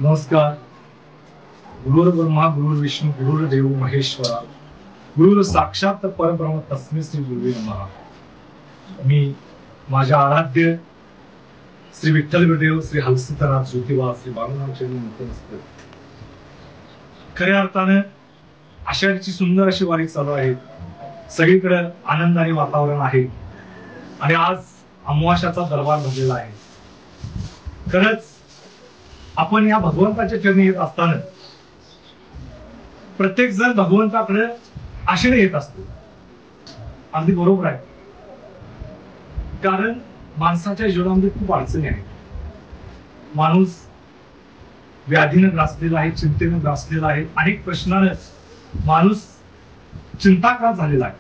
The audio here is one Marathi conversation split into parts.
नमस्कार. गुरुर् ब्रह्मा गुरुर्विष्णू गुरुर्देव महेश्वरा गुरुर साक्षात परब्रह्म तस्मै श्री गुरुवे नमः. मी माझ्या आराध्य श्री विठ्ठल गुरुदेव श्री हलसीतनाथ ज्योतिबा श्री बाळूमामा चरणी नमस्कार. खऱ्या अर्थानं आषाढीची सुंदर अशी वारी चालू आहे. सगळीकडे आनंदाने वातावरण आहे आणि आज अमावास्याचा दरबार भरलेला आहे. खरंच आपण या भगवंताच्या चरणी येत असताना प्रत्येक जण भगवंताकडे आशेने येत असतो. अगदी बरोबर आहे, कारण माणसाच्या जीवनामध्ये खूप अडचणी आहेत. माणूस व्याधीनं ग्रासलेला आहे, चिंतेनं ग्रासलेला आहे, अनेक प्रश्नानं माणूस चिंताग्रस्त झालेला आहे.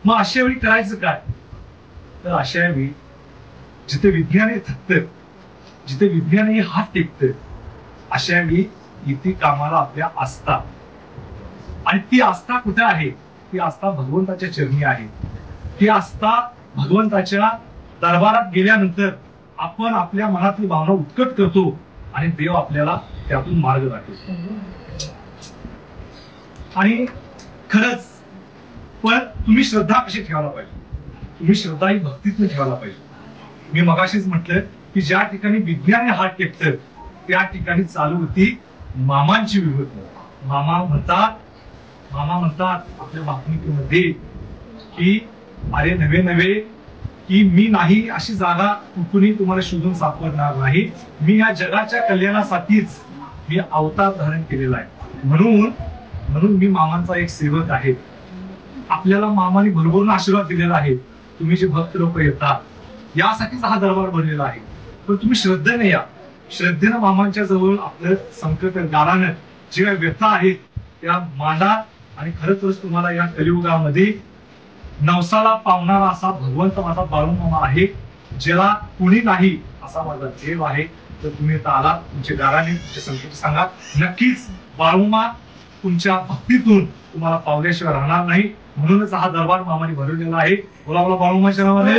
मग अशा वेळी करायचं काय? तर अशा वेळी जिथे विज्ञान थकतं, जिथे विज्ञान हात टेकतं, अशा वेळी इथे कामाला आपल्या आस्था. आणि ती आस्था कुठे आहे? ती आस्था भगवंताच्या चरणी आहे. ती आस्था भगवंताच्या दरबारात गेल्यानंतर आपण आपल्या मनातली भावना उत्कट करतो आणि देव आपल्याला त्यातून मार्ग दाखवतो. आणि खरंच पण तुम्ही श्रद्धा कशी ठेवायला पाहिजे? तुम्ही श्रद्धा ही भक्तीतून ठेवायला पाहिजे. मी मगाशीच म्हटलं की ज्या ठिकाणी विज्ञाने हात टेकतं त्या ठिकाणी चालू होती मामांची विभूती. मामा म्हणतात आपल्या भाकणुकीमध्ये की अरे नवे नवे की मी नाही अशी जागा कुठूनही तुम्हाला शोधून सापडणार नाही. मी या जगाच्या कल्याणासाठीच मी अवतार धारण केलेला आहे. म्हणून मी मामांचा एक सेवक आहे. आपल्याला मामाने भरभरून आशीर्वाद दिलेला आहे. तुम्ही जे भक्त लोक येतात यासाठीच हा दरबार बनलेला आहे. पण तुम्ही श्रद्धेने या. श्रद्धेनं मामांच्या जवळ आपलं संकट गारानं जे काही व्यथा आहेत त्या मांडा. आणि खरंच तुम्हाला या कलियुगामध्ये नवसाला पावणारा असा भगवंत माझा बाळूमामा आहे, ज्याला कुणी नाही असा माझा देव आहे. तर तुम्ही आता आला, तुमचे गाराने तुमचे संकट सांगा. नक्कीच बाळूमामा तुमच्या भक्तीतून तुम्हाला पावल्याशिवाय राहणार नाही. म्हणूनच हा दरबार मामाने भरवलेला आहे. बोला बोला बाळूमामाच्या नावाने.